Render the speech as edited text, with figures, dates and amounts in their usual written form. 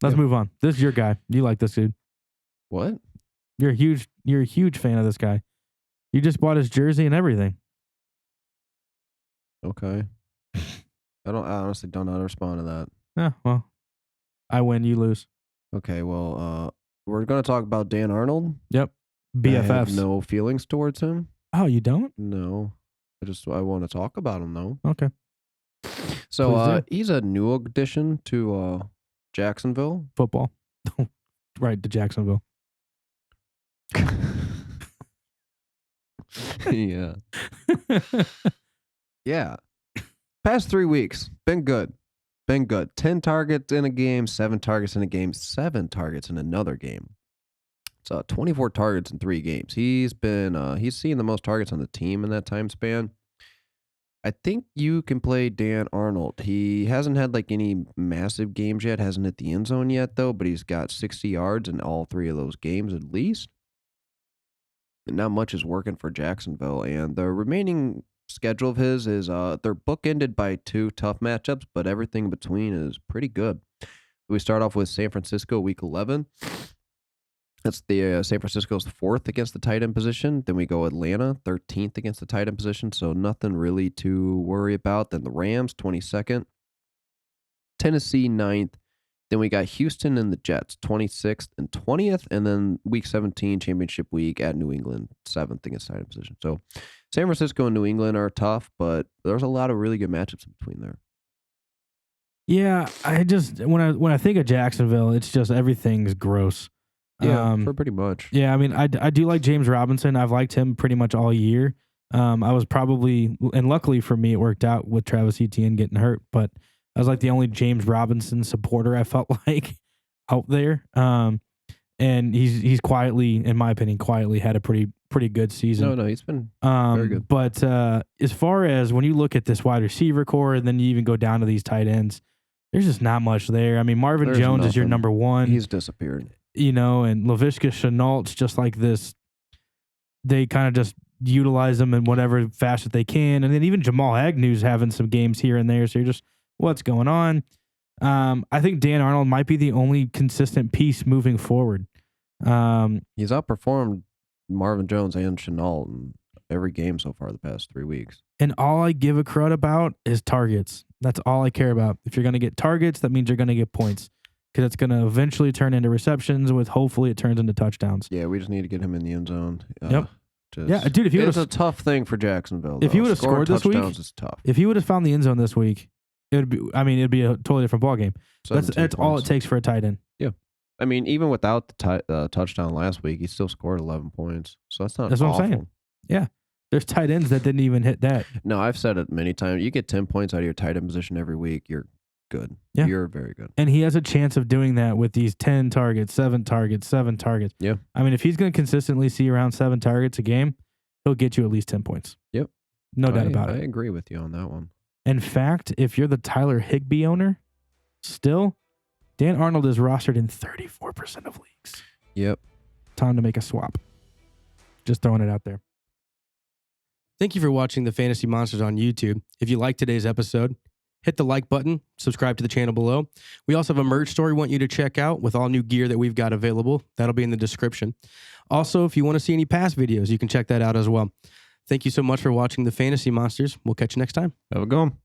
Let's move on. This is your guy. You like this dude. What? You're a huge fan of this guy. You just bought his jersey and everything. Okay. I honestly don't know how to respond to that. Yeah, well, I win, you lose. Okay, well, we're going to talk about Dan Arnold. Yep. BFFs. I have no feelings towards him. Oh, you don't? No. I want to talk about him, though. Okay. So, he's a new addition to Jacksonville. Football. Right, to Jacksonville. Yeah. Yeah. Past 3 weeks, been good. 10 targets in a game, 7 targets in a game, 7 targets in another game. So 24 targets in 3 games. He's seen the most targets on the team in that time span. I think you can play Dan Arnold. He hasn't had like any massive games yet, hasn't hit the end zone yet though, but he's got 60 yards in all 3 of those games at least. And not much is working for Jacksonville, and the remaining schedule of his is they're bookended by 2 tough matchups, but everything in between is pretty good. We start off with San Francisco week 11. That's the San Francisco's 4th against the tight end position. Then we go Atlanta 13th against the tight end position, so nothing really to worry about. Then the Rams 22nd, Tennessee 9th. Then we got Houston and the Jets 26th and 20th, and then week 17 championship week at New England 7th against tight end position. So San Francisco and New England are tough, but there's a lot of really good matchups in between there. Yeah, I just when I think of Jacksonville, it's just everything's gross. Yeah, for pretty much. Yeah, I mean, I do like James Robinson. I've liked him pretty much all year. I was probably, and luckily for me, it worked out with Travis Etienne getting hurt, but I was like the only James Robinson supporter I felt like out there. And he's quietly, in my opinion, had a pretty good season. No, he's been very good. But as far as when you look at this wide receiver core, and then you even go down to these tight ends, there's just not much there. I mean, Marvin Jones is your number one. He's disappeared. You know, and Laviska Shenault's just like this. They kind of just utilize them in whatever fashion they can. And then even Jamal Agnew's having some games here and there. So you're just, what's going on? I think Dan Arnold might be the only consistent piece moving forward. He's outperformed Marvin Jones and Shenault in every game so far the past 3 weeks. And all I give a crud about is targets. That's all I care about. If you're going to get targets, that means you're going to get points. Because it's going to eventually turn into receptions with hopefully it turns into touchdowns. Yeah, we just need to get him in the end zone. Yep. Yeah, dude, if you it's a tough thing for Jacksonville. If he would have scored this week, is tough. If he would have found the end zone this week, it'd be a totally different ballgame. That's all it takes for a tight end. Yeah. I mean, even without the touchdown last week, he still scored 11 points. So that's not That's awful. what I'm saying. Yeah. There's tight ends that didn't even hit that. No, I've said it many times. You get 10 points out of your tight end position every week, you're good. Yeah. You're very good. And he has a chance of doing that with these 10 targets, 7 targets, 7 targets. Yeah. I mean, if he's going to consistently see around 7 targets a game, he'll get you at least 10 points. Yep. No doubt about it. I agree with you on that one. In fact, if you're the Tyler Higbee owner, still, Dan Arnold is rostered in 34% of leagues. Yep. Time to make a swap. Just throwing it out there. Thank you for watching the Fantasy Monsters on YouTube. If you liked today's episode, hit the like button, subscribe to the channel below. We also have a merch store we want you to check out with all new gear that we've got available. That'll be in the description. Also, if you want to see any past videos, you can check that out as well. Thank you so much for watching the Fantasy Monsters. We'll catch you next time. Have a good one.